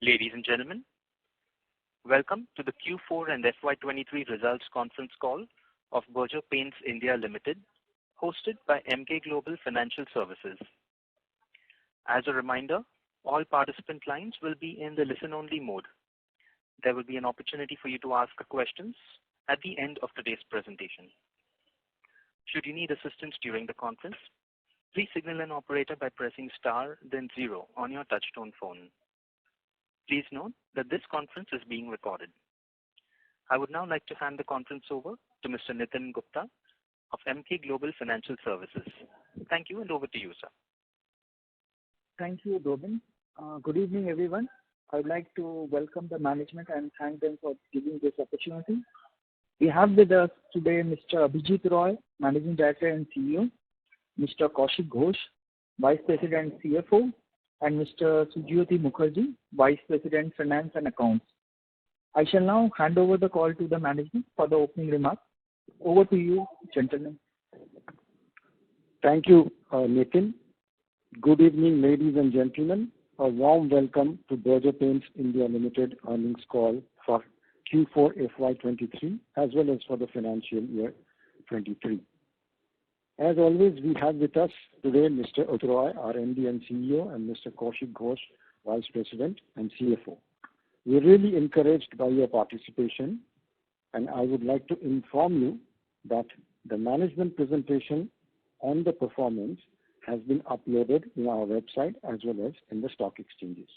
Ladies and gentlemen, welcome to the Q4 and FY23 results conference call of Berger Paints India Limited, hosted by Emkay Global Financial Services. As a reminder, all participant lines will be in the listen-only mode. There will be an opportunity for you to ask questions at the end of today's presentation. Should you need assistance during the conference, please signal an operator by pressing star then 0 on your touchtone phone. Please note that this conference is being recorded. I would now like to hand the conference over to Mr. Nitin Gupta of Emkay Global Financial Services. Thank you, and over to you, sir. Thank you, Robin. Good evening, everyone. I would like to welcome the management and thank them for giving this opportunity. We have with us today Mr. Abhijit Roy, Managing Director and CEO, Mr. Kaushik Ghosh, Vice President and CFO, and Mr. Sujyoti Mukherjee, Vice President, Finance and Accounts. I shall now hand over the call to the management for the opening remarks. Over to you, gentlemen. Thank you, Nitin. Good evening, ladies and gentlemen. A warm welcome to Berger Paints India Limited earnings call for Q4 FY23 as well as for the financial year 23. As always, we have with us today Mr. Abhijit Roy, our MD and CEO, and Mr. Kaushik Ghosh, Vice President and CFO. We are really encouraged by your participation, and I would like to inform you that the management presentation on the performance has been uploaded in our website as well as in the stock exchanges.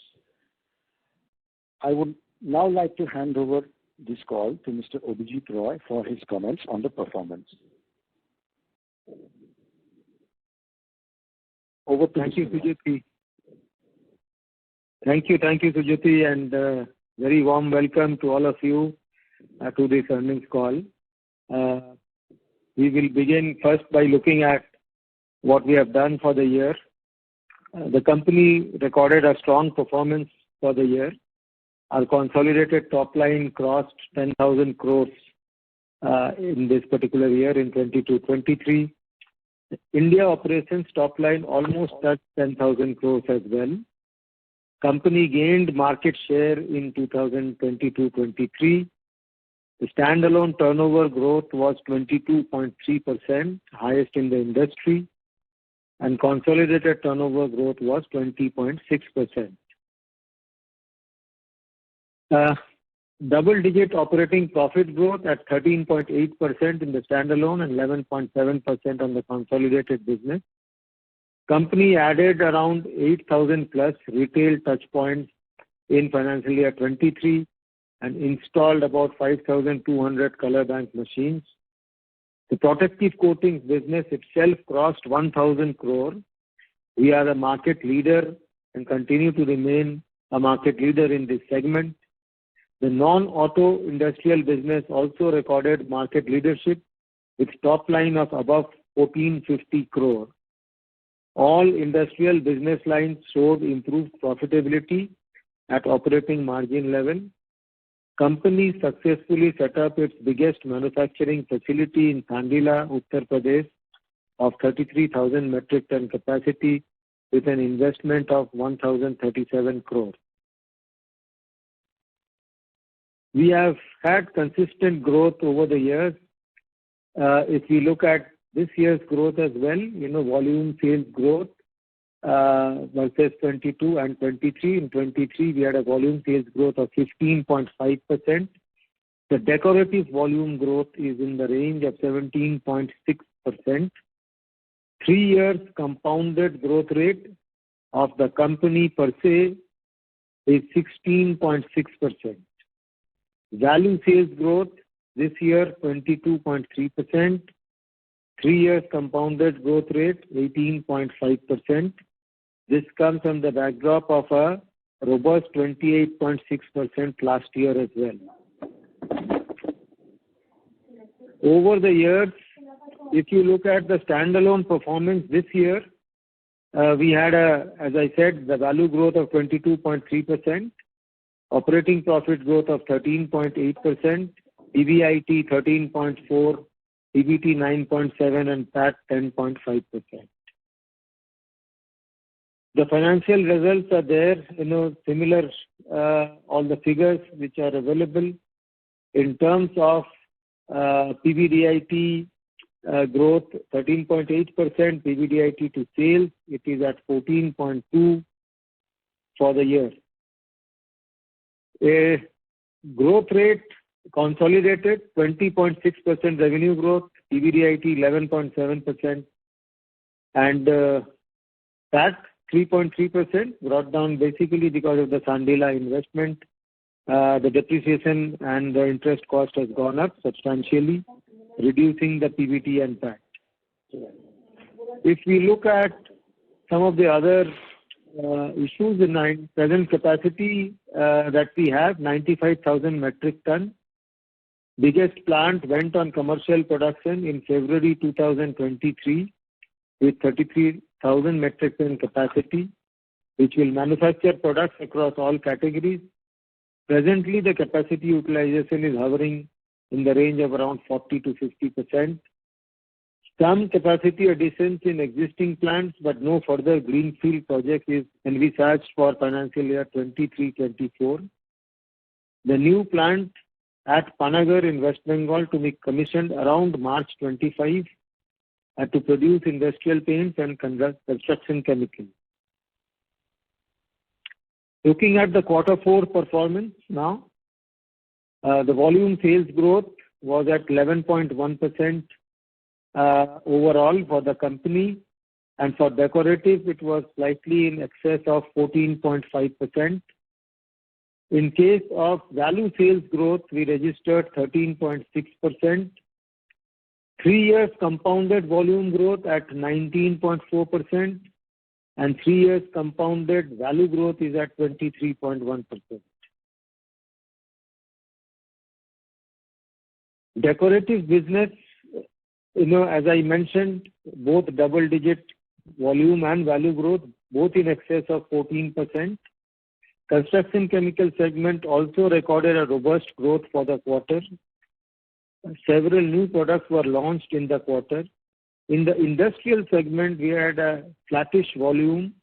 I would now like to hand over this call to Mr. Abhijit Roy for his comments on the performance. Over to Thank you, Sujyoti. Thank you, Sujyoti, and very warm welcome to all of you to this earnings call. We will begin first by looking at what we have done for the year. The company recorded a strong performance for the year. Our consolidated top line crossed 10,000 crores in this particular year in 22-23. India operations top line almost touched 10,000 crores as well. Company gained market share in 2022-23. The standalone turnover growth was 22.3%, highest in the industry, and consolidated turnover growth was 20.6%. Double-digit operating profit growth at 13.8% in the standalone and 11.7% on the consolidated business. Company added around 8,000 plus retail touchpoints in financial year 23 and installed about 5,200 color bank machines. The protective coatings business itself crossed 1,000 crore. We are a market leader and continue to remain a market leader in this segment. The non-auto industrial business also recorded market leadership with top line of above 1450 crore. All industrial business lines showed improved profitability at operating margin level. Company successfully set up its biggest manufacturing facility in Kandila, Uttar Pradesh of 33,000 metric ton capacity with an investment of 1,037 crore. We have had consistent growth over the years. If we look at this year's growth as well, volume sales growth versus 22 and 23. In 23, we had a volume sales growth of 15.5%. The decorative volume growth is in the range of 17.6%. 3 years compounded growth rate of the company per se is 16.6%. Value sales growth this year 22.3%. 3 years compounded growth rate 18.5%. This comes on the backdrop of a robust 28.6% last year as well. Over the years, if you look at the standalone performance this year, we had as I said, the value growth of 22.3%. Operating profit growth of 13.8%, EBIT 13.4%, EBT 9.7%, and PAT 10.5%. The financial results are there, similar, all the figures which are available. In terms of PBDIT growth, 13.8%, PBDIT to sales, it is at 14.2 for the year. A growth rate consolidated, 20.6% revenue growth, PBDIT 11.7%, and PAT 3.3%, brought down basically because of the Sandila investment. The depreciation and the interest cost has gone up substantially, reducing the PBT and PAT. If we look at some of the other issues in present capacity that we have, 95,000 metric ton. Biggest plant went on commercial production in February 2023 with 33,000 metric ton capacity, which will manufacture products across all categories. Presently, the capacity utilization is hovering in the range of around 40 to 50%. Some capacity additions in existing plants, but no further greenfield project is envisaged for financial year 23-24. The new plant at Panagar in West Bengal to be commissioned around March 25 to produce industrial paints and construction chemicals. Looking at the quarter 4 performance now, the volume sales growth was at 11.1% overall for the company, and for decorative it was slightly in excess of 14.5%. In case of value sales growth, we registered 13.6%. 3 years compounded volume growth at 19.4%, and 3 years compounded value growth is at 23.1%. Decorative business, as I mentioned, both double-digit volume and value growth, both in excess of 14%. Construction chemical segment also recorded a robust growth for the quarter. Several new products were launched in the quarter. In the industrial segment, we had a flattish volume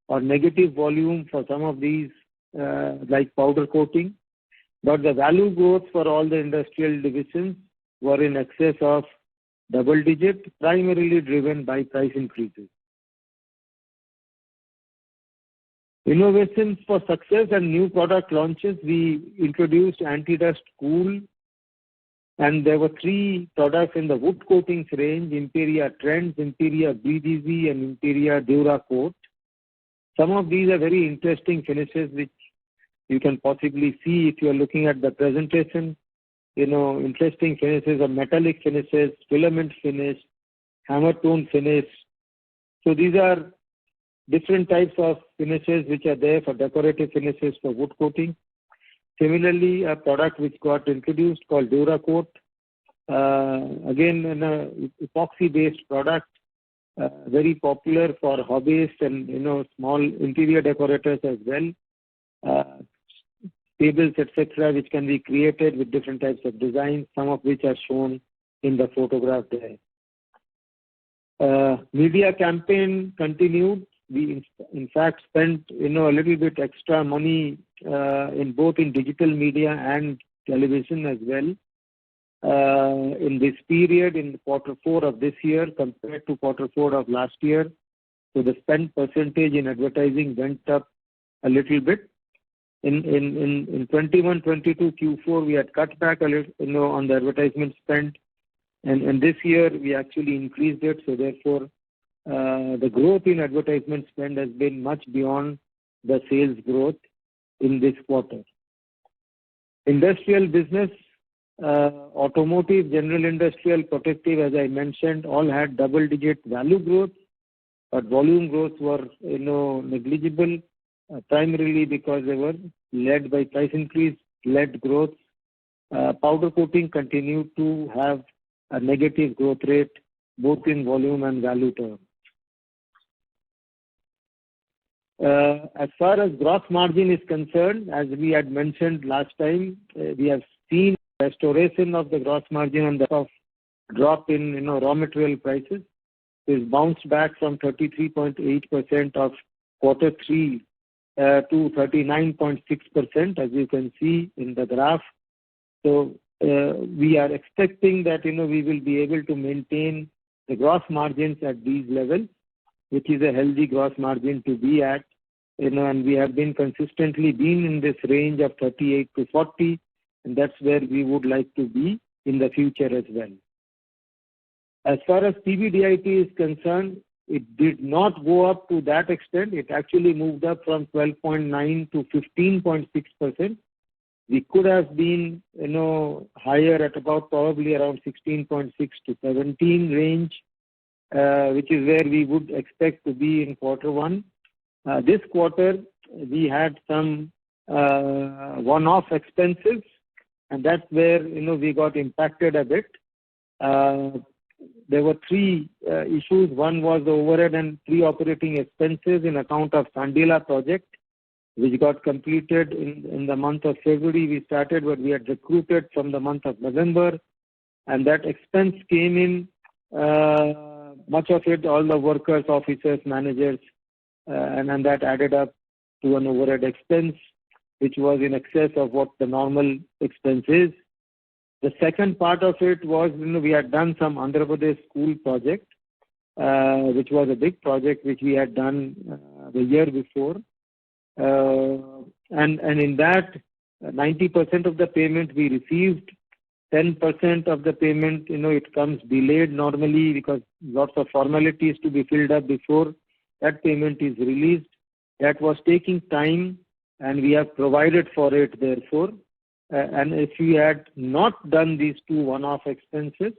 or negative volume for some of these, like powder coating, but the value growth for all the industrial divisions were in excess of double digit, primarily driven by price increases. Innovations for success and new product launches, we introduced Anti-Dust Cool, and there were 3 products in the wood coatings range: Imperia Trends, Imperia BDZ, and Imperia Dura Coat. Some of these are very interesting finishes which you can possibly see if you are looking at the presentation. Interesting finishes of metallic finishes, filament finish, hammer tone finish. So these are different types of finishes which are there for decorative finishes for wood coating. Similarly, a product which got introduced called Dura Coat, again an epoxy-based product, very popular for hobbyists and small interior decorators as well. Tables, etc., which can be created with different types of designs, some of which are shown in the photograph there. Media campaign continued. We in fact spent a little bit extra money in both in digital media and television as well in this period, in quarter 4 of this year compared to quarter 4 of last year. So the spend percentage in advertising went up a little bit. In 21-22 Q4 we had cut back a little on the advertisement spend, and this year we actually increased it. So therefore the growth in advertisement spend has been much beyond the sales growth in this quarter. Industrial business, automotive, general industrial, protective, as I mentioned, all had double-digit value growth, but volume growth were negligible, primarily because they were led by price increase-led growth. Powder coating continued to have a negative growth rate both in volume and value terms. As far as gross margin is concerned, as we had mentioned last time, we have seen restoration of the gross margin on the drop in raw material prices. Is bounced back from 33.8% of quarter 3 to 39.6%, as you can see in the graph. So we are expecting that we will be able to maintain the gross margins at these levels, which is a healthy gross margin to be at. And we have been consistently in this range of 38 to 40, and that's where we would like to be in the future as well. As far as PBDIT is concerned, it did not go up to that extent. It actually moved up from 12.9 to 15.6%. We could have been, higher at about probably around 16.6 to 17 range, which is where we would expect to be in quarter 1. This quarter, we had some one-off expenses, and that's where, we got impacted a bit. There were 3 issues. One was the overhead and pre-operating expenses in account of Sandila project, which got completed in the month of February. We started, but we had recruited from the month of November, and that expense came in, much of it, all the workers, officers, managers, and that added up to an overhead expense, which was in excess of what the normal expense is. The second part of it was, we had done some Andhra Pradesh school project, which was a big project which we had done the year before. And in that, 90% of the payment we received. 10% of the payment, it comes delayed normally because lots of formalities to be filled up before that payment is released. That was taking time, and we have provided for it therefore. And if we had not done these 2 one-off expenses,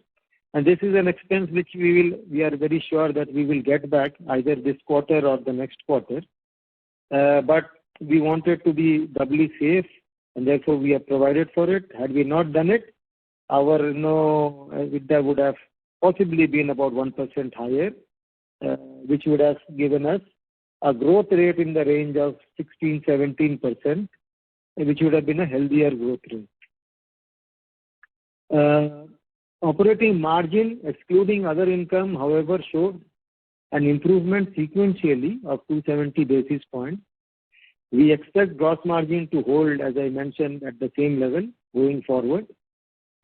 and this is an expense which we are very sure that we will get back either this quarter or the next quarter. But we wanted to be doubly safe, and therefore we have provided for it. Had we not done it, our EBITDA would have possibly been about 1% higher, which would have given us a growth rate in the range of 16-17%, which would have been a healthier growth rate. Operating margin, excluding other income, however, showed an improvement sequentially of 270 basis points. We expect gross margin to hold, as I mentioned, at the same level going forward.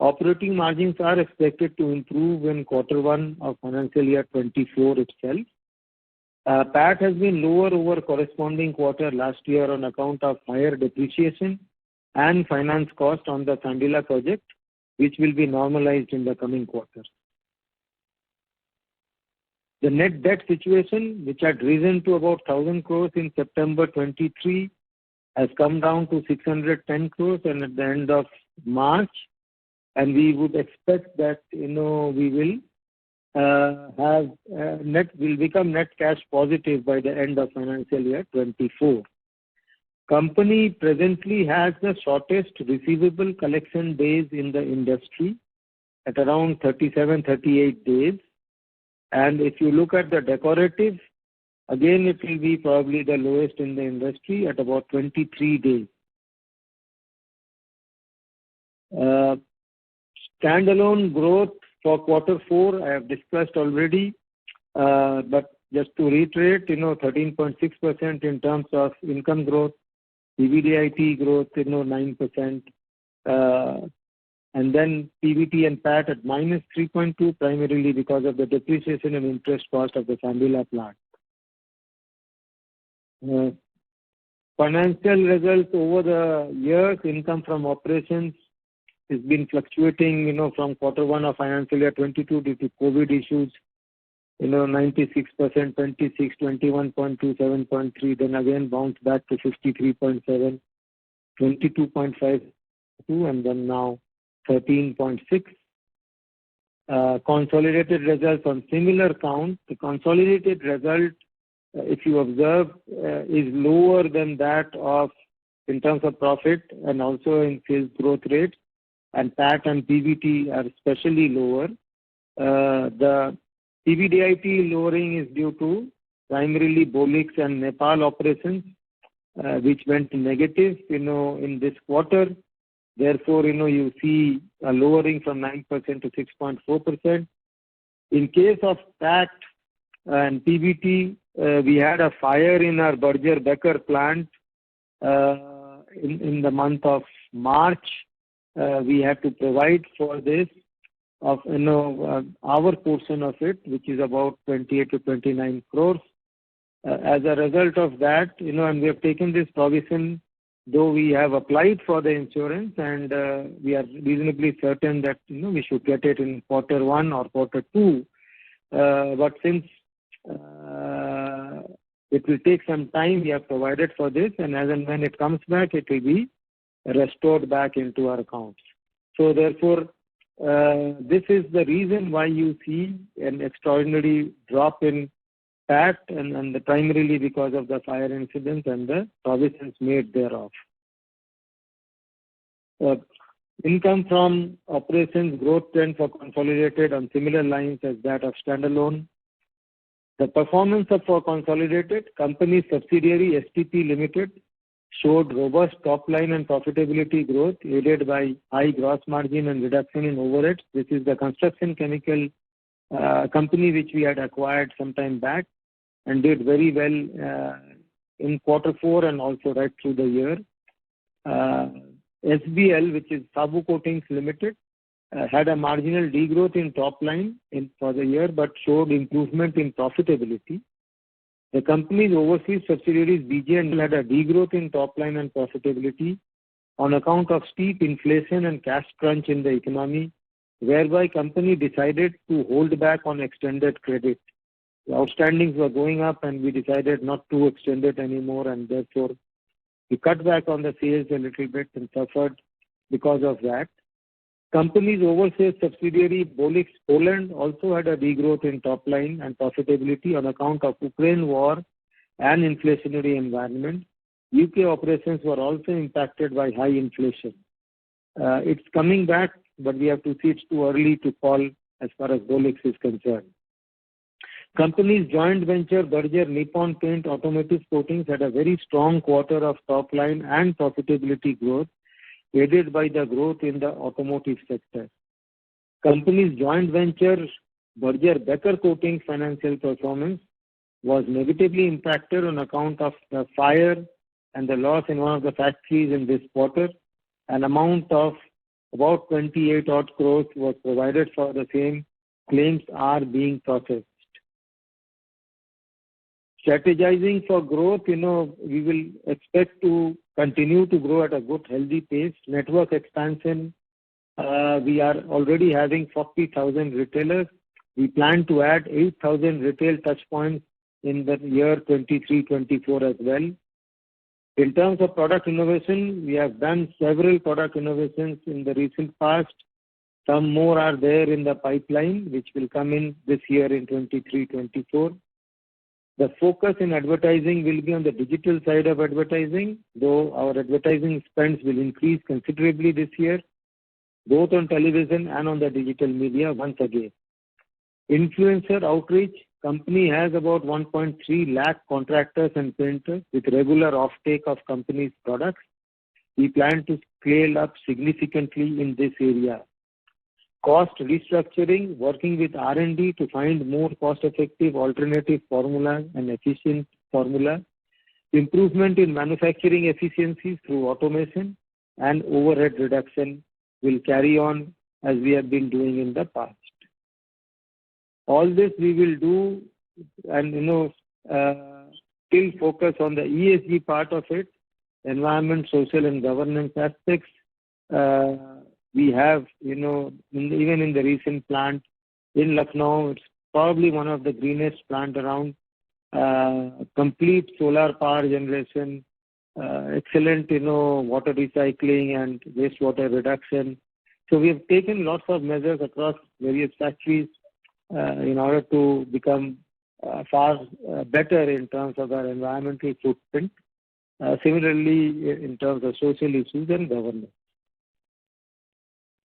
Operating margins are expected to improve in quarter 1 of financial year 24 itself. PAT has been lower over corresponding quarter last year on account of higher depreciation and finance cost on the Sandila project, which will be normalized in the coming quarters. The net debt situation, which had risen to about 1,000 crores in September 23, has come down to 610 crores and at the end of March. And we would expect that, we will will become net cash positive by the end of financial year 24. Company presently has the shortest receivable collection days in the industry at around 37-38 days. And if you look at the decorative, again it will be probably the lowest in the industry at about 23 days. Standalone growth for quarter 4, I have discussed already, but just to reiterate, 13.6% in terms of income growth, PBDIT growth, 9%, and then PBT and PAT at minus 3.2, primarily because of the depreciation and interest cost of the Sandila plant. Financial results over the years, income from operations has been fluctuating, from quarter 1 of financial year 22 due to COVID issues, 96%, 26, 21.2, 7.3, then again bounced back to 53.7, 22.52, and then now 13.6. Consolidated results on similar count. The consolidated result, if you observe, is lower than that of in terms of profit and also in sales growth rate, and PAT and PBT are especially lower. The PBDIT lowering is due to primarily Bolix and Nepal operations, which went negative, in this quarter. Therefore, you see a lowering from 9% to 6.4%. In case of PAT, And PBT, we had a fire in our Berger plant in the month of March. We had to provide for this of our portion of it, which is about 28 to 29 crores. As a result of that, and we have taken this provision, though we have applied for the insurance, and we are reasonably certain that we should get it in Q1 or Q2. But since it will take some time, we have provided for this, and as and when it comes back, it will be restored back into our accounts. So therefore, this is the reason why you see an extraordinary drop in PAT, and primarily because of the fire incident and the provisions made thereof. Income from operations growth trend for consolidated on similar lines as that of standalone. The performance of our consolidated company subsidiary STP Limited showed robust top line and profitability growth aided by high gross margin and reduction in overheads. This is the construction chemical company which we had acquired some time back and did very well in Q4 and also right through the year. SBL, which is Sabu Coatings Limited, had a marginal degrowth in top line for the year but showed improvement in profitability. The company's overseas subsidiaries BJ&L had a degrowth in top line and profitability on account of steep inflation and cash crunch in the economy, whereby company decided to hold back on extended credit. The outstandings were going up and we decided not to extend it anymore, and therefore we cut back on the sales a little bit and suffered because of that. Company's overseas subsidiary Bolix Poland also had a degrowth in top line and profitability on account of Ukraine war and inflationary environment. UK operations were also impacted by high inflation. It's coming back, but we have to see it's too early to call as far as Bolix is concerned. Company's joint venture Berger Nippon Paint Automotive Coatings had a very strong quarter of top line and profitability growth, aided by the growth in the automotive sector. Company's joint venture Berger Becker Coatings financial performance was negatively impacted on account of the fire and the loss in one of the factories in this quarter. An amount of about 28 odd crores was provided for the same. Claims are being processed. Strategizing for growth, we will expect to continue to grow at a good, healthy pace. Network expansion, we are already having 40,000 retailers. We plan to add 8,000 retail touchpoints in the year 23-24 as well. In terms of product innovation, we have done several product innovations in the recent past. Some more are there in the pipeline, which will come in this year in 23-24. The focus in advertising will be on the digital side of advertising, though our advertising spends will increase considerably this year, both on television and on the digital media once again. Influencer outreach, company has about 1.3 lakh contractors and painters with regular offtake of company's products. We plan to scale up significantly in this area. Cost restructuring, working with R&D to find more cost-effective alternative formulas and efficient formula. Improvement in manufacturing efficiencies through automation and overhead reduction will carry on as we have been doing in the past. All this we will do and, still focus on the ESG part of it, environment, social and governance aspects. We have, even in the recent plant in Lucknow, it's probably one of the greenest plant around, complete solar power generation, excellent, water recycling and wastewater reduction. So we have taken lots of measures across various factories in order to become far better in terms of our environmental footprint, similarly in terms of social issues and governance.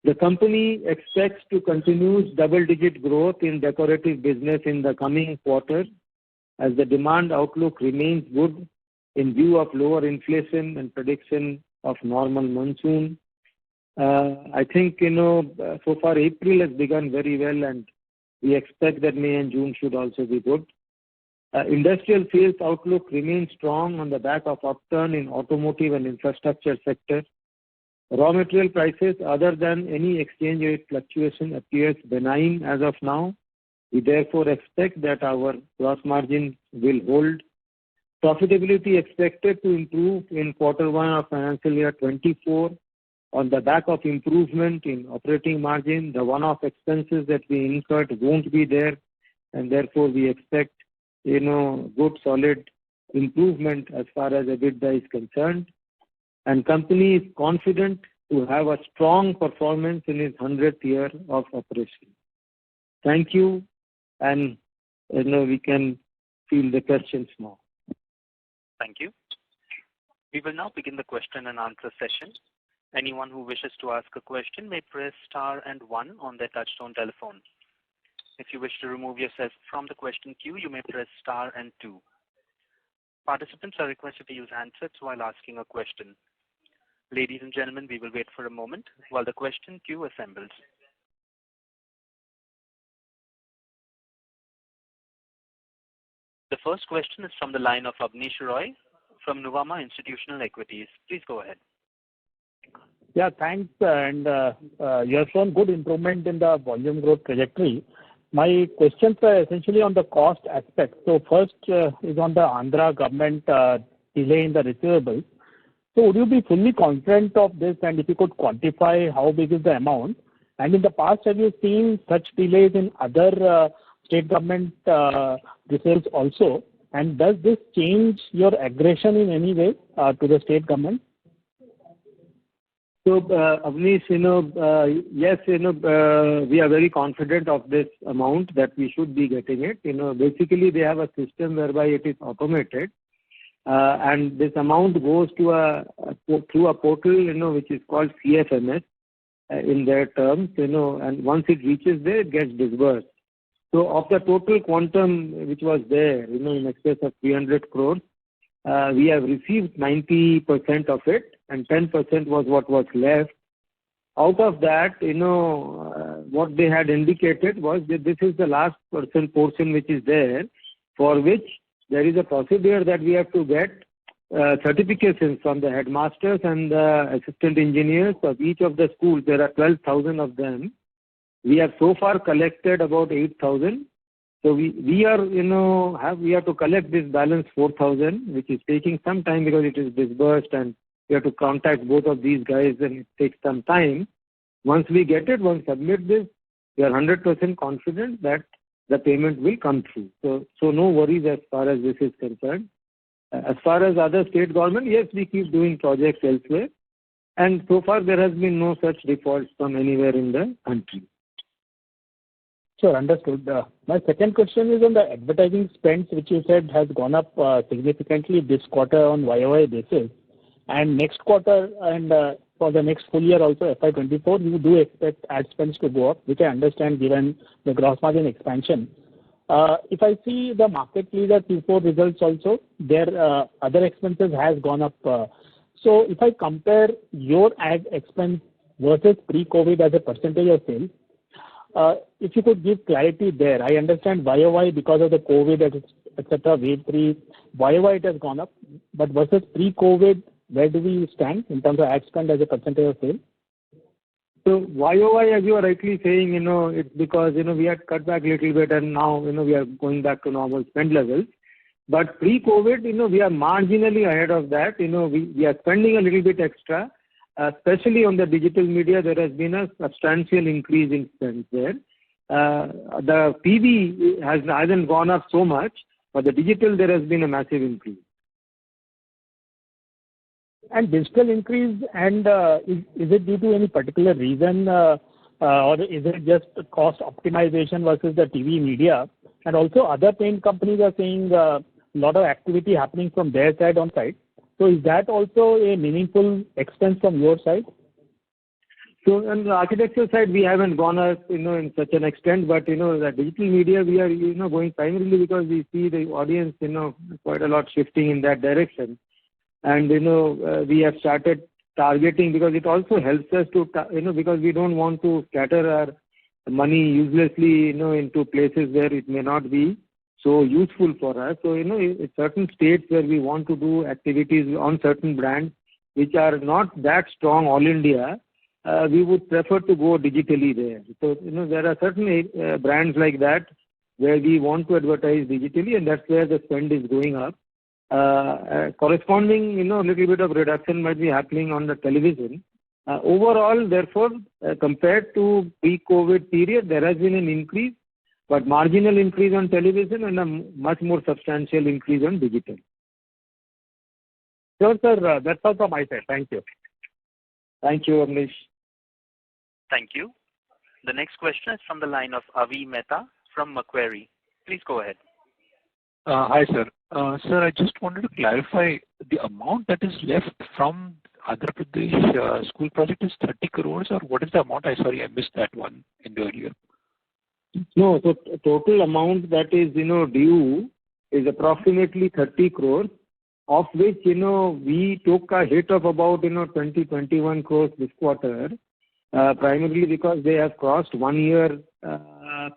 The company expects to continue double-digit growth in decorative business in the coming quarter as the demand outlook remains good in view of lower inflation and prediction of normal monsoon. I think, so far April has begun very well and we expect that May and June should also be good. Industrial sales outlook remains strong on the back of upturn in automotive and infrastructure sector. Raw material prices, other than any exchange rate fluctuation, appears benign as of now. We therefore expect that our gross margin will hold. Profitability expected to improve in Q1 of financial year 24 on the back of improvement in operating margin. The one-off expenses that we incurred won't be there, and therefore we expect, good solid improvement as far as EBITDA is concerned. And company is confident to have a strong performance in its 100th year of operation. Thank you, and we can field the questions now. Thank you. We will now begin the question and answer session. Anyone who wishes to ask a question may press star and 1 on their touchtone telephone. If you wish to remove yourself from the question queue, you may press star and 2. Participants are requested to use handsets while asking a question. Ladies and gentlemen, we will wait for a moment while the question queue assembles. The first question is from the line of Abneesh Roy from Nuvama Institutional Equities. Please go ahead. Yeah, thanks. And you have shown good improvement in the volume growth trajectory. My questions are essentially on the cost aspect. So first is on the Andhra government delay in the receivables. So would you be fully confident of this, and if you could quantify how big is the amount? And in the past, have you seen such delays in other state government receivables also? And does this change your aggression in any way to the state government? So, Avnish, yes, we are very confident of this amount that we should be getting it. Basically they have a system whereby it is automated, and this amount goes to through a portal, which is called CFMS in their terms, and once it reaches there, it gets disbursed. So, of the total quantum which was there, in excess of 300 crores, we have received 90% of it, and 10% was what was left. Out of that, what they had indicated was that this is the last portion which is there, for which there is a procedure that we have to get certifications from the headmasters and the assistant engineers of each of the schools. There are 12,000 of them. We have so far collected about 8,000. So we have to collect this balance 4,000, which is taking some time because it is disbursed, and we have to contact both of these guys, and it takes some time. Once we get it, once submit this, we are 100% confident that the payment will come through. So no worries as far as this is concerned. As far as other state government, yes, we keep doing projects elsewhere, and so far there has been no such defaults from anywhere in the country. Sure, understood. My second question is on the advertising spends, which you said has gone up significantly this quarter on YOY basis. And next quarter and for the next full year also, FY24, you do expect ad spends to go up, which I understand given the gross margin expansion. If I see the market leader Q4 results also, their other expenses has gone up. So if I compare your ad expense versus pre-COVID as a percentage of sales, if you could give clarity there. I understand YOY because of the COVID, etc., wave 3, YOY it has gone up, but versus pre-COVID, where do we stand in terms of ad spend as a percentage of sales? So YOY, as you are rightly saying, it's because, we had cut back a little bit, and now, we are going back to normal spend levels. But pre-COVID, we are marginally ahead of that. We are spending a little bit extra. Especially on the digital media, there has been a substantial increase in spend there. The TV hasn't gone up so much, but the digital, there has been a massive increase. And digital increase, and is it due to any particular reason, or is it just cost optimization versus the TV media? And also other paint companies are seeing a lot of activity happening from their side on site. So is that also a meaningful expense from your side? So on the architecture side, we haven't gone up, in such an extent, but, the digital media, we are, going primarily because we see the audience, quite a lot shifting in that direction. And, we have started targeting because it also helps us to, because we don't want to scatter our money uselessly, into places where it may not be so useful for us. So, in certain states where we want to do activities on certain brands which are not that strong all India, we would prefer to go digitally there. So, there are certain brands like that where we want to advertise digitally, and that's where the spend is going up. Corresponding, a little bit of reduction might be happening on the television. Overall, therefore, compared to pre-COVID period, there has been an increase, but marginal increase on television and a much more substantial increase on digital. Sure, sir. That's all from my side. Thank you. Thank you, Amnish. Thank you. The next question is from the line of Avi Mehta from Macquarie. Please go ahead. Hi, sir. Sir, I just wanted to clarify the amount that is left from Andhra Pradesh school project is 30 crores, or what is the amount? Sorry, I missed that one in the earlier. No, so total amount that is, due is approximately 30 crores, of which, we took a hit of about, 21 crores this quarter, primarily because they have crossed 1 year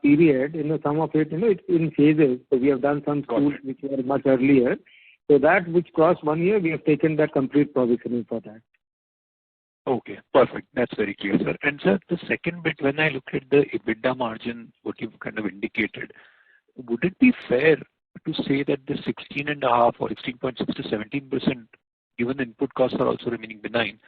period. Some of it, it's in phases. So we have done some schools which were much earlier. So that which crossed 1 year, we have taken that complete provisioning for that. Okay, perfect. That's very clear, sir. And sir, the second bit, when I look at the EBITDA margin, what you've kind of indicated, would it be fair to say that the 16.5 or 16.6 to 17%, given the input costs are also remaining benign,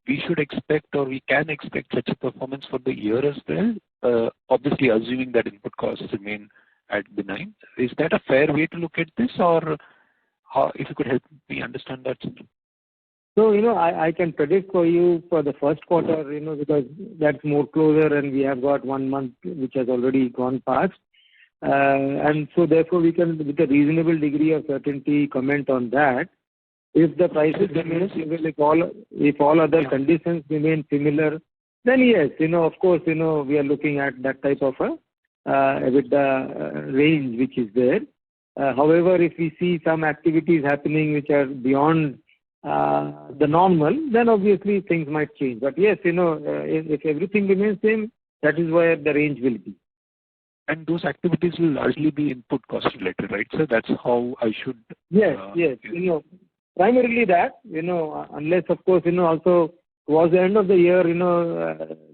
we should expect, or we can expect, such a performance for the year as well, obviously assuming that input costs remain at benign. Is that a fair way to look at this, or if you could help me understand that? So, I can predict for you for the first quarter, because that's more closer and we have got 1 month which has already gone past. And so therefore we can, with a reasonable degree of certainty, comment on that. If the prices remain similar, if all other conditions remain similar, then yes, of course, we are looking at that type of a EBITDA range which is there. However, if we see some activities happening which are beyond the normal, then obviously things might change. But yes, if everything remains same, that is where the range will be. And those activities will largely be input cost related, right? So that's how I should. Yes. Primarily that, unless of course, also towards the end of the year,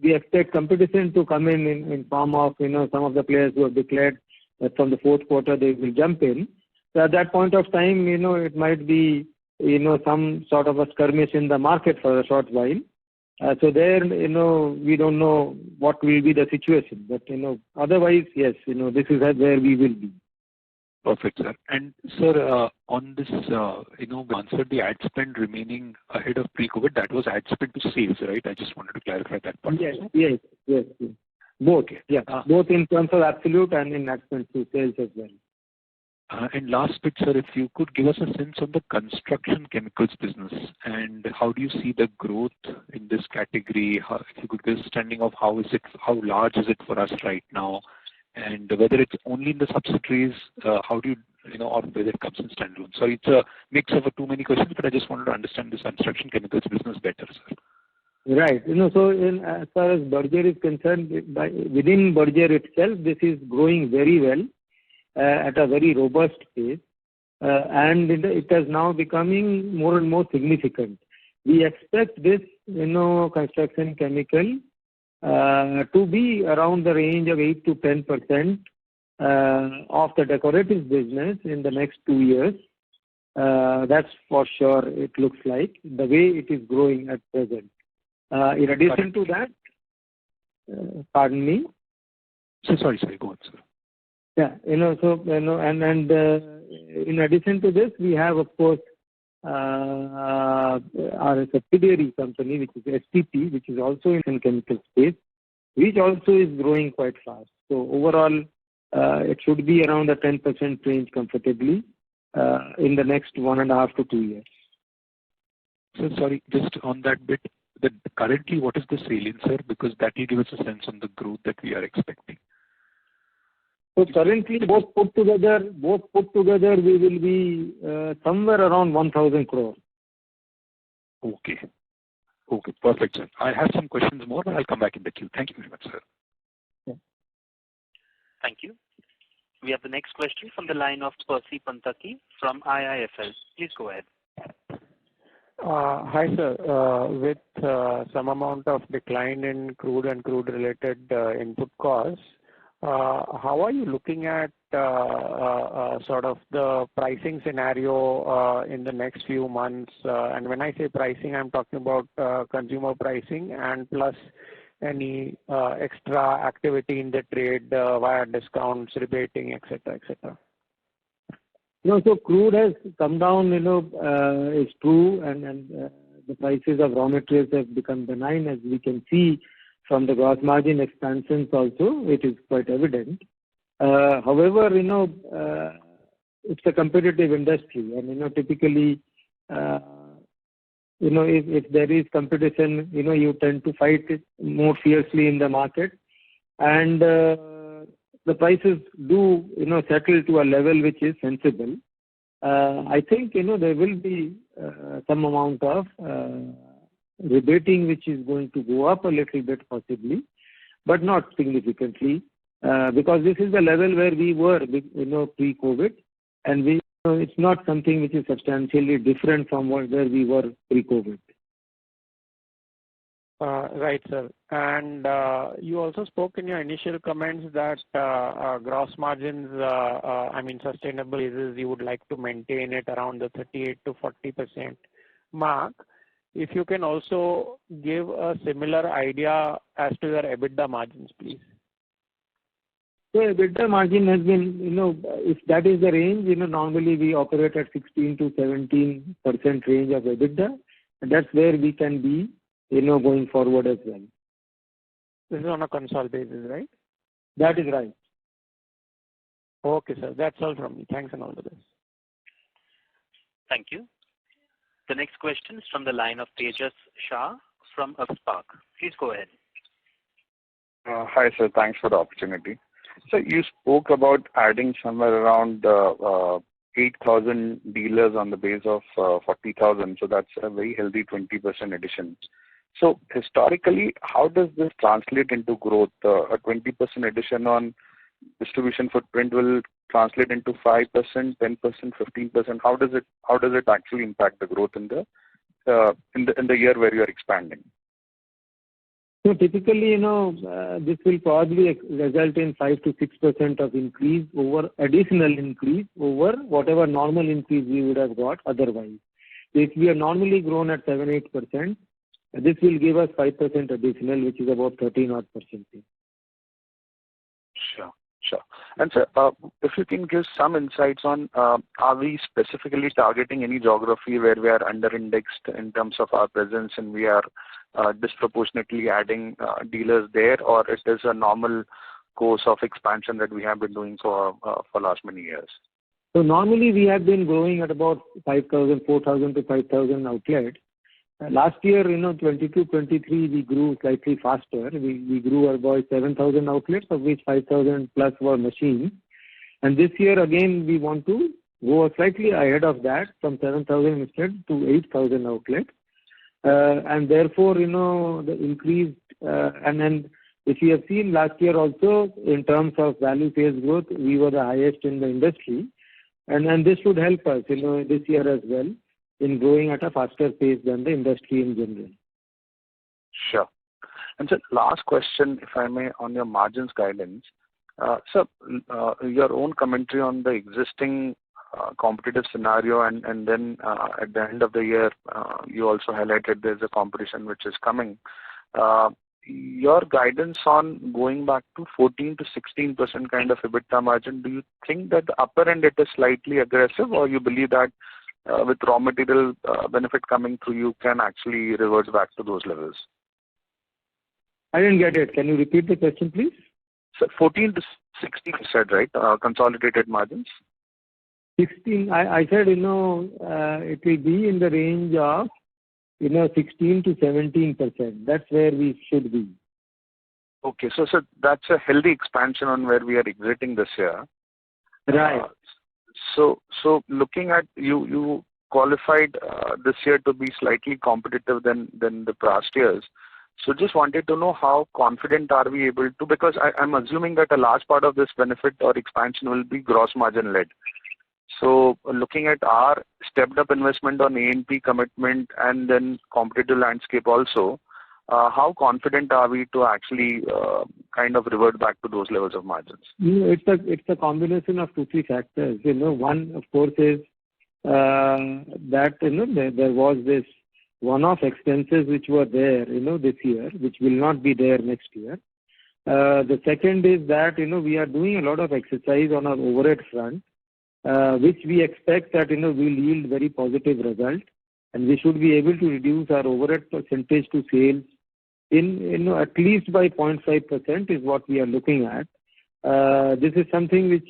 we expect competition to come in form of, some of the players who have declared that from the fourth quarter they will jump in. So at that point of time, it might be, some sort of a skirmish in the market for a short while. So there, we don't know what will be the situation. But, otherwise, yes, this is where we will be. Perfect, sir. And sir, on this, answered the ad spend remaining ahead of pre-COVID, that was ad spend to sales, right? I just wanted to clarify that part. Yes. Both. Okay. Yeah. Both in terms of absolute and in ad spend to sales as well. And last bit, sir, if you could give us a sense on the construction chemicals business and how do you see the growth in this category? If you could give a understanding of how large is it for us right now, and whether it's only in the subsidiaries, how do you, or whether it comes in standalone. Sorry, it's a mix of too many questions, but I just wanted to understand this construction chemicals business better, sir. Right. So as far as Berger is concerned, within Berger itself, this is growing very well at a very robust pace, and it is now becoming more and more significant. We expect this, construction chemical to be around the range of 8 to 10% of the decorative business in the next 2 years. That's for sure. It looks like the way it is growing at present. In addition to that, pardon me. So sorry, go on, sir. Yeah, and in addition to this, we have, of course, our subsidiary company, which is STP, which is also in chemical space, which also is growing quite fast. So overall, it should be around the 10% range comfortably in the next 1.5 to 2 years. So sorry, just on that bit, currently what is the salience, sir? Because that will give us a sense on the growth that we are expecting. So currently, both put together, we will be somewhere around 1,000 crore. Okay, perfect, sir. I have some questions more, but I'll come back in the queue. Thank you very much, sir. Yeah. Thank you. We have the next question from the line of Percy Pantaki from IIFL. Please go ahead. Hi, sir. With some amount of decline in crude and crude-related input costs, how are you looking at sort of the pricing scenario in the next few months? And when I say pricing, I'm talking about consumer pricing and plus any extra activity in the trade via discounts, rebating, etc., etc. No, so crude has come down, is true, and the prices of raw materials have become benign, as we can see from the gross margin expansions also. It is quite evident. However, it's a competitive industry, and typically, if there is competition, you tend to fight it more fiercely in the market, and the prices do, settle to a level which is sensible. I think, there will be some amount of rebating which is going to go up a little bit possibly, but not significantly, because this is the level where we were, pre-COVID, and it's not something which is substantially different from where we were pre-COVID. Right, sir. And you also spoke in your initial comments that gross margins, sustainable is you would like to maintain it around the 38 to 40% mark. If you can also give a similar idea as to your EBITDA margins, please. So EBITDA margin has been, if that is the range, normally we operate at 16 to 17% range of EBITDA, and that's where we can be, going forward as well. This is on a console basis, right? That is right. Okay, sir. That's all from me. Thanks and all the best. Thank you. The next question is from the line of Tejas Shah from Spark. Please go ahead. Hi, sir. Thanks for the opportunity. So you spoke about adding somewhere around 8,000 dealers on the base of 40,000. So that's a very healthy 20% addition. So historically, how does this translate into growth? A 20% addition on distribution footprint will translate into 5%, 10%, 15%. How does it actually impact the growth in the year where you are expanding? So typically, this will probably result in 5 to 6% of additional increase over whatever normal increase we would have got otherwise. If we are normally grown at 7-8%, this will give us 5% additional, which is about 13%. Sure. And sir, if you can give some insights on, are we specifically targeting any geography where we are under-indexed in terms of our presence and we are disproportionately adding dealers there, or it is a normal course of expansion that we have been doing for last many years? So normally we have been growing at about 4,000 to 5,000 outlets. Last year, 22-23, we grew slightly faster. We grew about 7,000 outlets, of which 5,000 plus were machines. And this year, again, we want to go slightly ahead of that, from 7,000 instead to 8,000 outlets. And therefore, the increase, and then if you have seen last year also, in terms of value sales growth, we were the highest in the industry. And this should help us, this year as well, in growing at a faster pace than the industry in general. Sure. And so last question, if I may, on your margins guidance. Sir, your own commentary on the existing competitive scenario, and then at the end of the year, you also highlighted there's a competition which is coming. Your guidance on going back to 14 to 16% kind of EBITDA margin, do you think that the upper end it is slightly aggressive, or you believe that with raw material benefit coming through, you can actually revert back to those levels? I didn't get it. Can you repeat the question, please? So 14 to 16, you said, right? Consolidated margins? 16, I said, it will be in the range of, 16 to 17%. That's where we should be. Okay. So that's a healthy expansion on where we are exiting this year. Right. So looking at you qualified this year to be slightly competitive than the past years. So just wanted to know how confident are we able to, because I'm assuming that a large part of this benefit or expansion will be gross margin led. So looking at our stepped up investment on A&P commitment and then competitive landscape also, how confident are we to actually kind of revert back to those levels of margins? It's a combination of 2-3 factors. One of course is that there was this one-off expenses which were there this year, which will not be there next year. The second is that we are doing a lot of exercise on our overhead front, which we expect that will yield very positive result, and we should be able to reduce our overhead percentage to sales in at least by 0.5% is what we are looking at. This is something which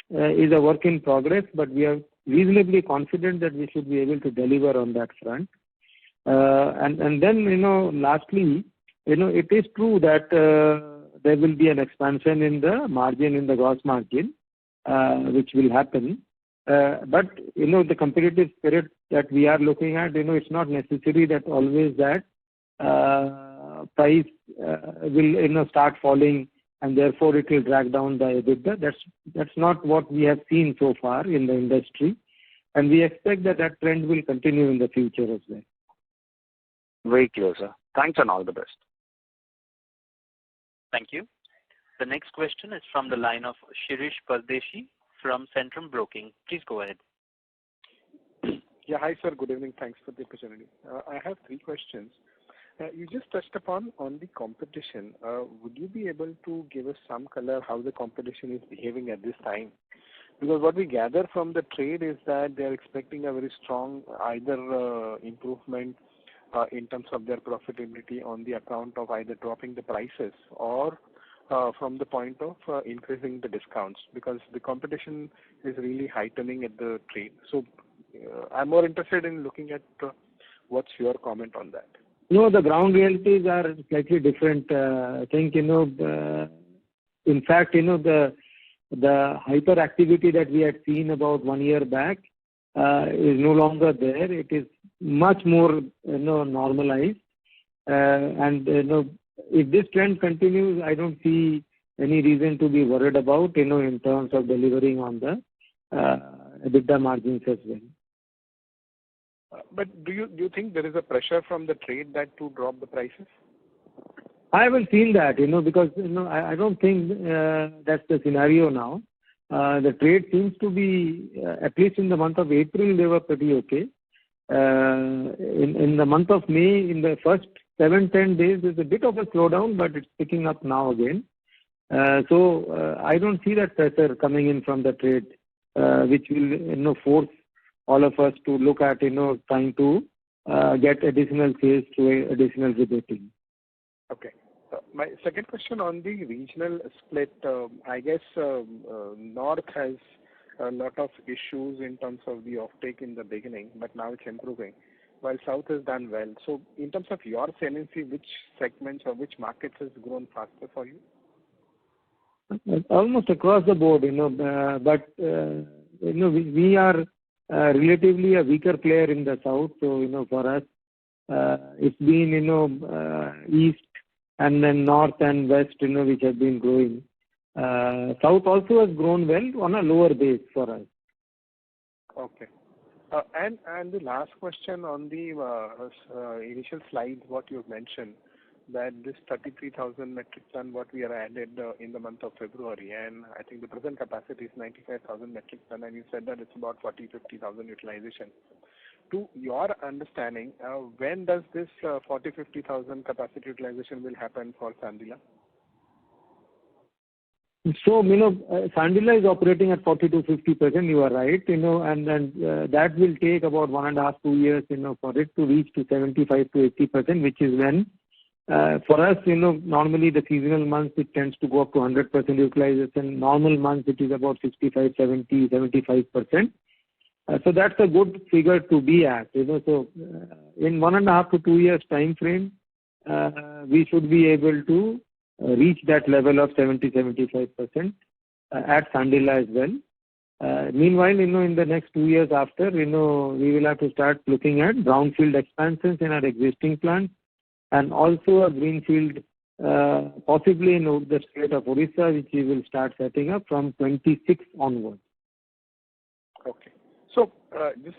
is a work in progress, but we are reasonably confident that we should be able to deliver on that front. And then lastly, it is true that there will be an expansion in the margin, in the gross margin, which will happen. But the competitive spirit that we are looking at, it's not necessary that always that price will start falling and therefore it will drag down the EBITDA. That's not what we have seen so far in the industry, and we expect that trend will continue in the future as well. Very clear, sir. Thanks and all the best. Thank you. The next question is from the line of Shirish Pardeshi from Centrum Broking. Please go ahead. Yeah, hi sir. Good evening. Thanks for the opportunity. I have 3 questions. You just touched upon on the competition. Would you be able to give us some color how the competition is behaving at this time? Because what we gather from the trade is that they are expecting a very strong either improvement in terms of their profitability on the account of either dropping the prices or from the point of increasing the discounts, because the competition is really heightening at the trade. So I'm more interested in looking at what's your comment on that. No, the ground realities are slightly different. I think, in fact, the hyperactivity that we had seen about 1 year back is no longer there. It is much more, normalized. And, if this trend continues, I don't see any reason to be worried about, in terms of delivering on the EBITDA margins as well. But do you think there is a pressure from the trade that to drop the prices? I haven't seen that, because I don't think that's the scenario now. The trade seems to be, at least in the month of April, they were pretty okay. In the month of May, in the first 7-10 days, there's a bit of a slowdown, but it's picking up now again. So I don't see that pressure coming in from the trade, which will force all of us to look at trying to get additional sales through additional rebating. Okay. My second question on the regional split, I guess North has a lot of issues in terms of the offtake in the beginning, but now it's improving, while South has done well. So in terms of your saliency, which segments or which markets has grown faster for you? Almost across the board, but we are relatively a weaker player in the South. So, for us, it's been, East and then North and West, which have been growing. South also has grown well on a lower base for us. Okay. And the last question on the initial slide, what you've mentioned, that this 33,000 metric ton, what we are added in the month of February, and I think the present capacity is 95,000 metric ton, and you said that it's about 40-50,000 utilization. To your understanding, when does this 40-50,000 capacity utilization will happen for Sandila? So, Sandila is operating at 40-50%, you are right, and then that will take about 1.5-2 years, for it to reach to 75-80%, which is when, for us, normally the seasonal months, it tends to go up to 100% utilization. Normal months, it is about 65, 70, 75%. So that's a good figure to be at, So in 1.5 to 2 years time frame, we should be able to reach that level of 70-75% at Sandila as well. Meanwhile, in the next 2 years after, we will have to start looking at brownfield expansions in our existing plants and also a greenfield, possibly in the state of Orissa, which we will start setting up from 26 onwards. Okay. So just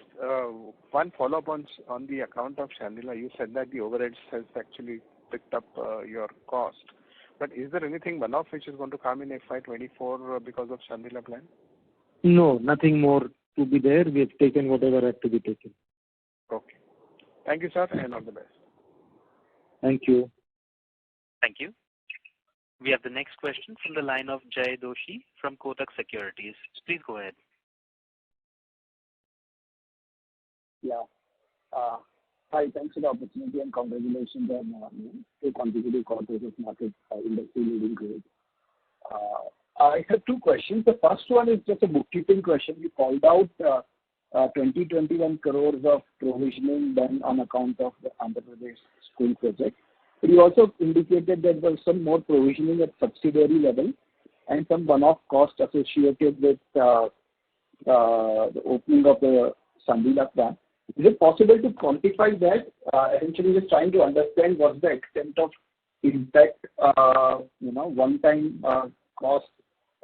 one follow-up on the account of Sandila. You said that the overheads has actually picked up your cost. But is there anything one-off which is going to come in FY24 because of Sandila plan? No, nothing more to be there. We have taken whatever had to be taken. Okay. Thank you, sir, and all the best. Thank you. Thank you. We have the next question from the line of Jay Doshi from Kotak Securities. Please go ahead. Yeah. Hi, thanks for the opportunity and congratulations on 2 consecutive quarters of market industry leading growth. I have 2 questions. The first one is just a bookkeeping question. You called out 21 crores of provisioning done on account of the Andhra Pradesh school project. But you also indicated that there was some more provisioning at subsidiary level and some one-off cost associated with the opening of the Sandila plant. Is it possible to quantify that? Essentially, just trying to understand what's the extent of impact, one-time cost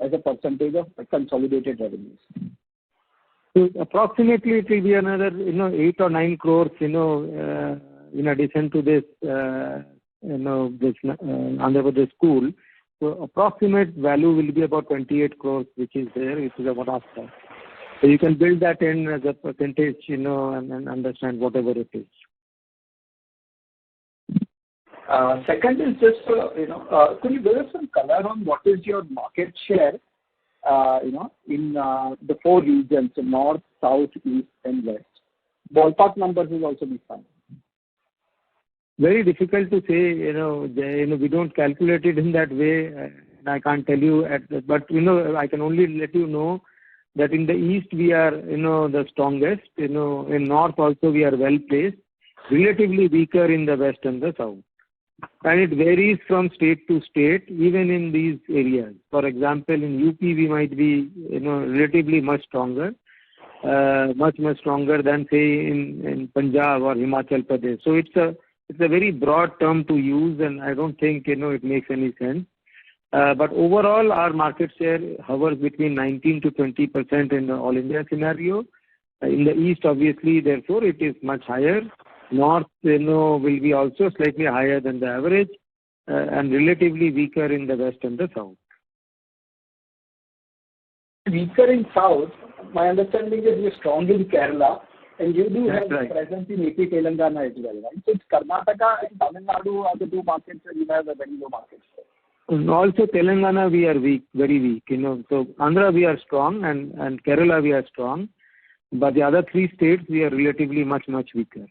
as a percentage of consolidated revenues. So approximately it will be another, 8 or 9 crores, in addition to this, this Andhra Pradesh school. So approximate value will be about 28 crores, which is there, which is a one-off cost. So you can build that in as a percentage, and understand whatever it is. Second is just, could you give us some color on what is your market share, in the 4 regions, North, South, East, and West? Ballpark numbers will also be fine. Very difficult to say, we don't calculate it in that way. And I can't tell you, but I can only let you know that in the East we are, the strongest. In North also we are well placed, relatively weaker in the West and the South. And it varies from state to state, even in these areas. For example, in UP we might be, relatively much stronger, much stronger than say in Punjab or Himachal Pradesh. So it's a very broad term to use, and I don't think it makes any sense. But overall, our market share hovers between 19 to 20% in the all India scenario. In the East, obviously, therefore, it is much higher. North, will be also slightly higher than the average, and relatively weaker in the West and the South. Weaker in South, my understanding is you're strong in Kerala, and you do have presence in AP Telangana as well, right? So it's Karnataka and Tamil Nadu are the 2 markets where you have a very low market share. Also Telangana we are weak, very weak. So Andhra we are strong, and Kerala we are strong, but the other 3 states we are relatively much weaker.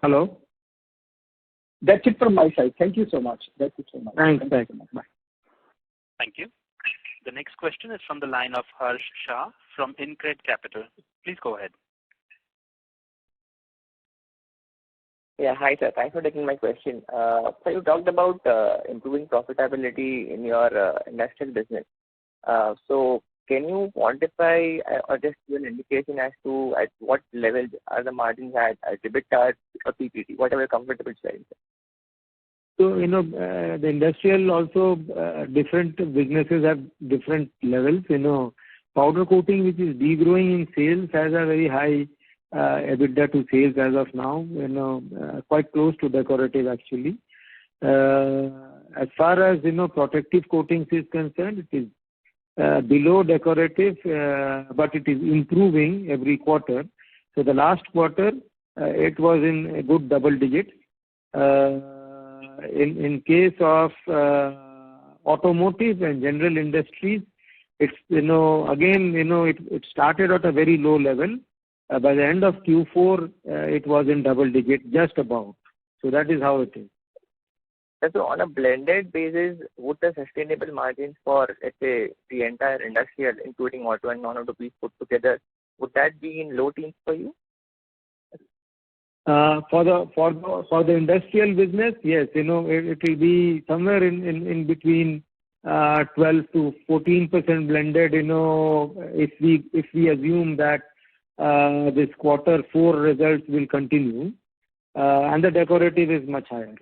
Hello. That's it from my side. Thank you so much. That's it from my side. Thanks. Bye. Thank you. The next question is from the line of Harsh Shah from InCred Capital. Please go ahead. Yeah, hi sir. Thanks for taking my question. So you talked about improving profitability in your industrial business. So can you quantify or just give an indication as to at what level are the margins at EBITDA or PPT, whatever you're comfortable sharing? So, the industrial also, different businesses have different levels. Powder coating, which is degrowing in sales, has a very high EBITDA to sales as of now, quite close to decorative actually. As far as, protective coatings is concerned, it is below decorative, but it is improving every quarter. So the last quarter, it was in a good double digits. In case of automotive and general industries, it's, again, it started at a very low level. By the end of Q4, it was in double digits, just about. So that is how it is. So on a blended basis, would the sustainable margins for, let's say, the entire industrial, including auto and non-auto piece put together, would that be in low teens for you? For the industrial business, yes, it will be somewhere in between 12 to 14% blended, if we assume that this quarter 4 results will continue, and the decorative is much higher.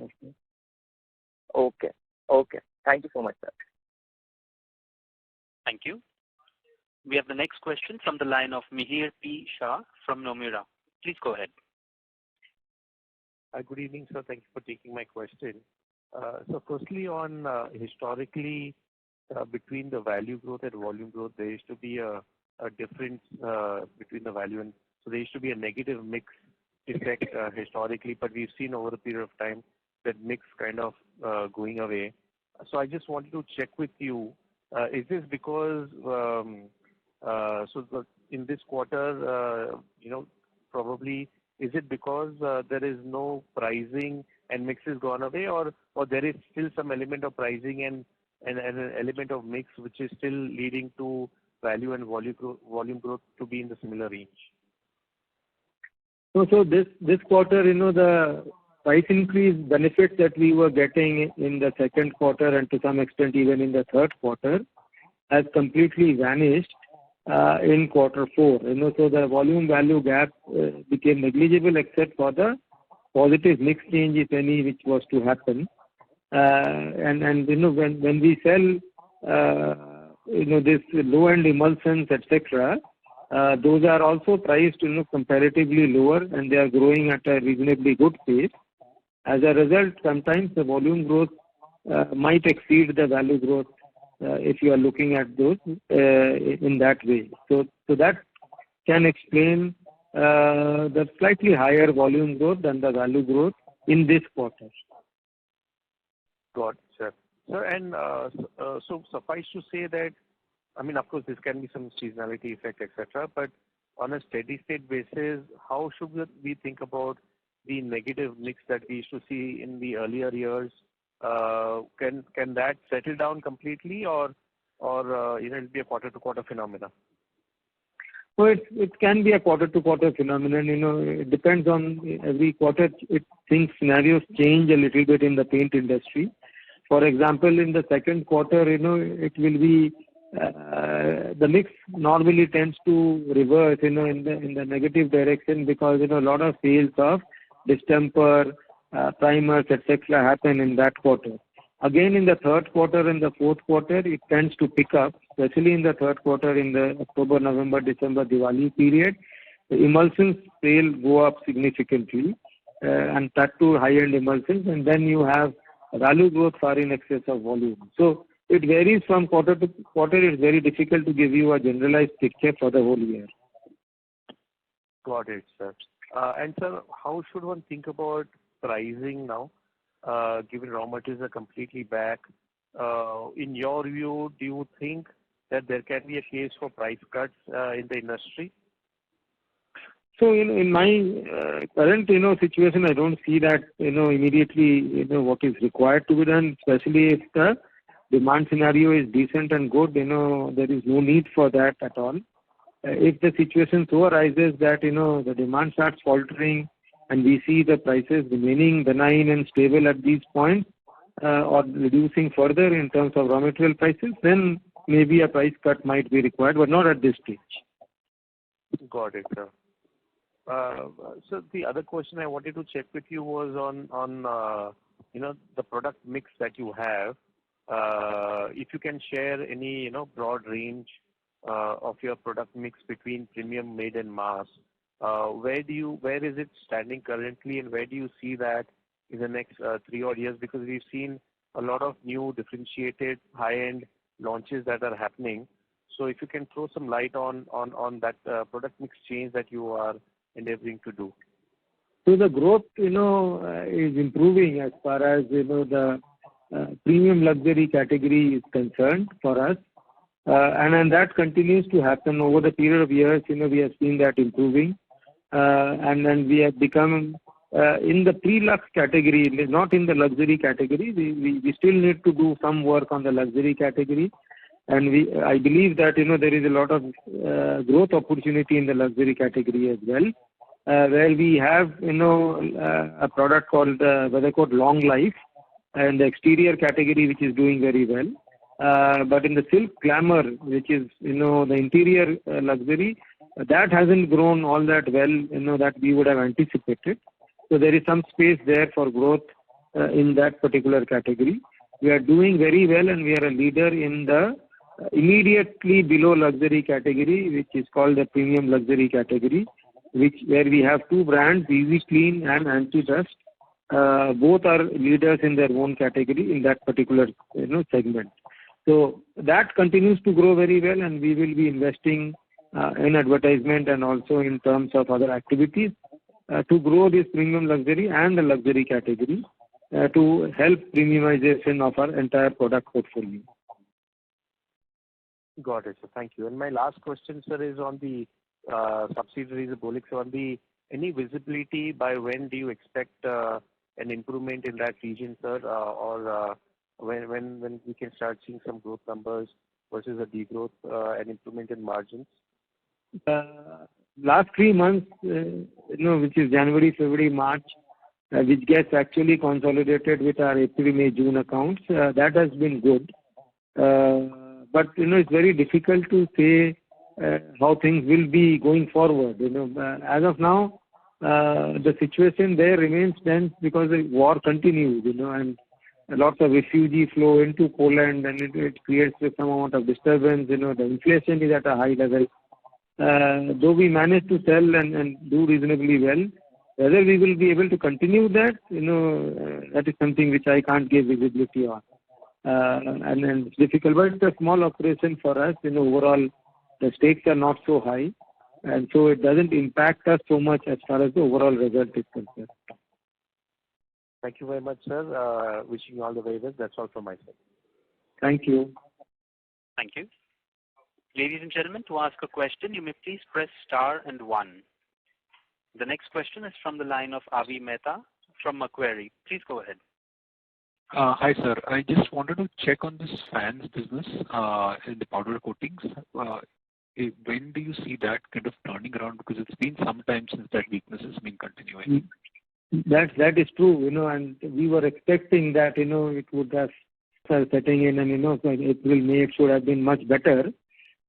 Okay. Okay. Thank you so much, sir. Thank you. We have the next question from the line of Mihir P. Shah from Nomura. Please go ahead. Good evening, sir. Thank you for taking my question. So firstly, on historically, between the value growth and volume growth, there used to be a difference between the value, and so there used to be a negative mix effect historically, but we've seen over a period of time that mix kind of going away. So I just wanted to check with you, is this because in this quarter, probably is it because there is no pricing and mix has gone away, or there is still some element of pricing and an element of mix which is still leading to value and volume growth to be in the similar range? So this quarter, the price increase benefits that we were getting in the second quarter and to some extent even in the third quarter has completely vanished in quarter 4. So the volume value gap became negligible except for the positive mix change, if any, which was to happen. And when we sell this low-end emulsions, etc., those are also priced comparatively lower, and they are growing at a reasonably good pace. As a result, sometimes the volume growth might exceed the value growth if you are looking at those in that way. So that can explain the slightly higher volume growth than the value growth in this quarter. Got it, sir. And so suffice to say that, I mean, of course, this can be some seasonality effect, etc., but on a steady state basis, how should we think about the negative mix that we used to see in the earlier years? Can that settle down completely, or it'll be a quarter-to-quarter phenomenon? So it can be a quarter-to-quarter phenomenon. It depends on every quarter. Scenarios change a little bit in the paint industry. For example, in the second quarter, it will be the mix normally tends to reverse, in the negative direction because a lot of sales of distemper, primers, etc. happen in that quarter. Again, in the third quarter and the fourth quarter, it tends to pick up, especially in the third quarter in the October, November, December, Diwali period. The emulsions sale go up significantly, and that to high-end emulsions, and then you have value growth far in excess of volume. So it varies from quarter to quarter. It's very difficult to give you a generalized picture for the whole year. Got it, sir. And sir, how should one think about pricing now, given raw materials are completely back? In your view, do you think that there can be a case for price cuts in the industry? So in my current situation, I don't see that immediately what is required to be done, especially if the demand scenario is decent and good. There is no need for that at all. If the situation so arises that the demand starts faltering and we see the prices remaining benign and stable at these points or reducing further in terms of raw material prices, then maybe a price cut might be required, but not at this stage. Got it, sir. So the other question I wanted to check with you was on the product mix that you have. If you can share any broad range of your product mix between premium, mid, and mass. Where is it standing currently, and where do you see that in the next 3 odd years? Because we've seen a lot of new differentiated high-end launches that are happening. So if you can throw some light on that product mix change that you are endeavoring to do. So the growth is improving as far as the premium luxury category is concerned for us. And that continues to happen over the period of years. We have seen that improving. And then we have become in the pre-lux category, not in the luxury category. We still need to do some work on the luxury category. And I believe that there is a lot of growth opportunity in the luxury category as well, where we have a product called Long Life and the exterior category, which is doing very well. But in the silk glamour, which is, the interior luxury, that hasn't grown all that well, that we would have anticipated. So there is some space there for growth in that particular category. We are doing very well, and we are a leader in the immediately below luxury category, which is called the premium luxury category, where we have two brands, Easy Clean and Anti-Dust. Both are leaders in their own category in that particular segment. So that continues to grow very well, and we will be investing in advertisement and also in terms of other activities to grow this premium luxury and the luxury category to help premiumization of our entire product portfolio. Got it, sir. Thank you. And my last question, sir, is on the subsidiaries of Bolix. So any visibility by when do you expect an improvement in that region, sir, or when we can start seeing some growth numbers versus a degrowth and improvement in margins? Last 3 months, which is January, February, March, which gets actually consolidated with our April, May, June accounts, that has been good. But, it's very difficult to say how things will be going forward. As of now, the situation there remains tense because the war continues, and lots of refugee flow into Poland, and it creates some amount of disturbance. The inflation is at a high level. Though we manage to sell and do reasonably well, whether we will be able to continue that, that is something which I can't give visibility on. And it's difficult, but it's a small operation for us. Overall, the stakes are not so high, and so it doesn't impact us so much as far as the overall result is concerned. Thank you very much, sir. Wishing you all the very best. That's all from my side. Thank you. Thank you. Ladies and gentlemen, to ask a question, you may please press star and 1. The next question is from the line of Avi Mehta from Macquarie. Please go ahead. Hi, sir. I just wanted to check on this fans business in the powder coatings. When do you see that kind of turning around? Because it's been some time since that weakness has been continuing. That is true, and we were expecting that, it would have started setting in, and, April, May, it should have been much better.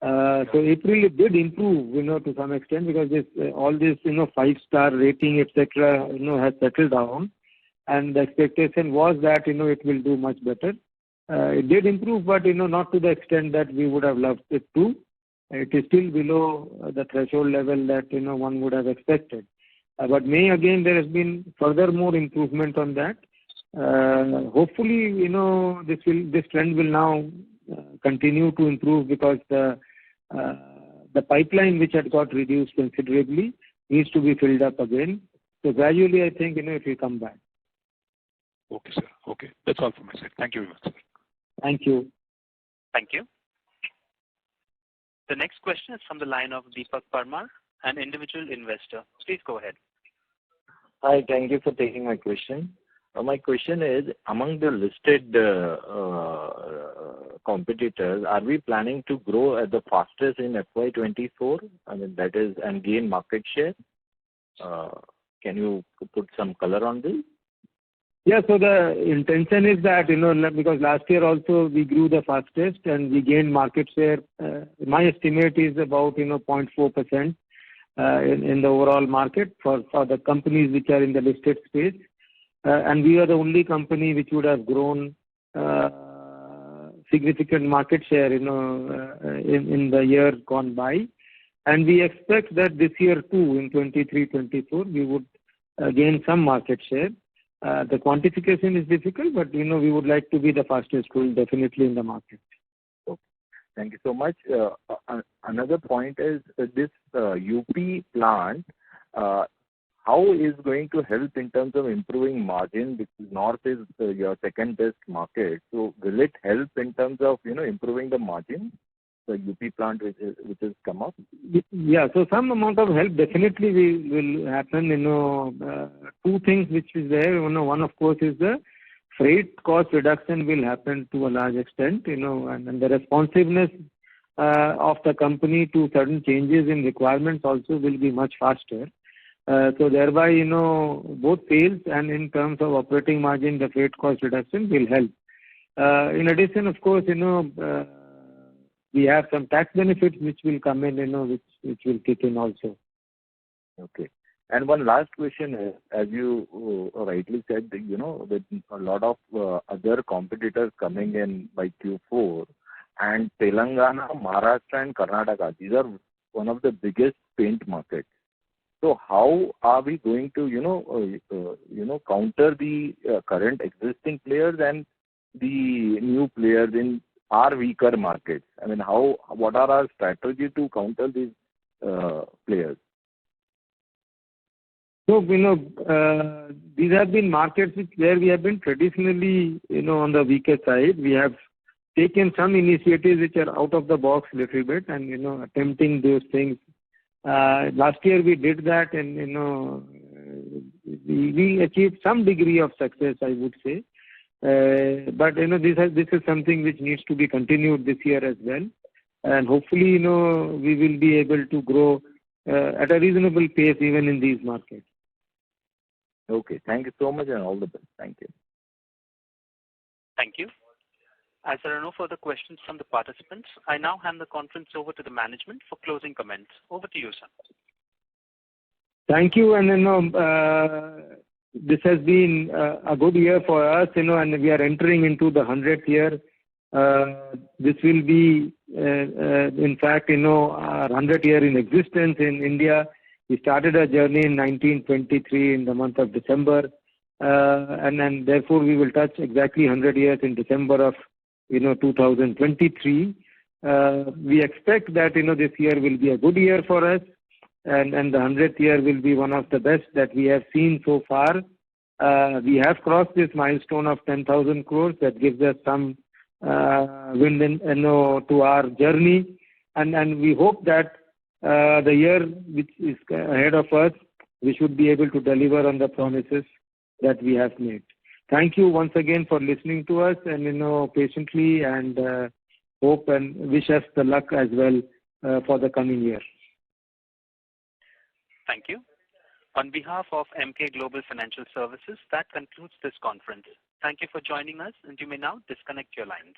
So April it did improve, to some extent, because all this, 5-star rating, etc., has settled down. And the expectation was that, it will do much better. It did improve, but, not to the extent that we would have loved it to. It is still below the threshold level that, one would have expected. But May, again, there has been further more improvement on that. Hopefully, this trend will now continue to improve, because the pipeline which had got reduced considerably needs to be filled up again. So gradually, I think, it will come back. Okay, sir. Okay. That's all from my side. Thank you very much, sir. Thank you. Thank you. The next question is from the line of Deepak Parmar, an individual investor. Please go ahead. Hi, thank you for taking my question. My question is, among the listed competitors, are we planning to grow at the fastest in FY24? That is, and gain market share? Can you put some color on this? Yeah, so the intention is that, because last year also we grew the fastest and we gained market share. My estimate is about, 0.4% in the overall market for the companies which are in the listed space. And we are the only company which would have grown significant market share, in the year gone by. And we expect that this year too, in 23-24, we would gain some market share. The quantification is difficult, but, we would like to be the fastest growing definitely in the market. Okay. Thank you so much. Another point is this UP plant, how is going to help in terms of improving margin? Because North is your second best market. So will it help in terms of, improving the margin, the UP plant which has come up? Yeah, so some amount of help definitely will happen. Two things which is there. One, of course, is the freight cost reduction will happen to a large extent, and the responsiveness of the company to certain changes in requirements also will be much faster. So thereby, both sales and in terms of operating margin, the freight cost reduction will help. In addition, of course, we have some tax benefits which will come in, which will kick in also. Okay. And one last question is, as you rightly said, with a lot of other competitors coming in by Q4, and Telangana, Maharashtra, and Karnataka, these are one of the biggest paint markets. So how are we going to, counter the current existing players and the new players in our weaker markets? I mean, what are our strategy to counter these players? So, these have been markets where we have been traditionally, on the weaker side. We have taken some initiatives which are out of the box a little bit and, attempting those things. Last year we did that and, we achieved some degree of success, I would say. But, this is something which needs to be continued this year as well. And hopefully, we will be able to grow at a reasonable pace even in these markets. Okay. Thank you so much and all the best. Thank you. Thank you. As there are no further questions from the participants, I now hand the conference over to the management for closing comments. Over to you, sir. Thank you. And this has been a good year for us, and we are entering into the 100th year. This will be, in fact, our 100th year in existence in India. We started our journey in 1923 in the month of December, and therefore we will touch exactly 100 years in December of 2023. We expect that this year will be a good year for us, and the 100th year will be one of the best that we have seen so far. We have crossed this milestone of 10,000 crores. That gives us some wind to our journey, and we hope that the year which is ahead of us, we should be able to deliver on the promises that we have made. Thank you once again for listening to us and patiently, and hope and wish us the luck as well for the coming year. Thank you. On behalf of Emkay Global Financial Services, that concludes this conference. Thank you for joining us, and you may now disconnect your lines.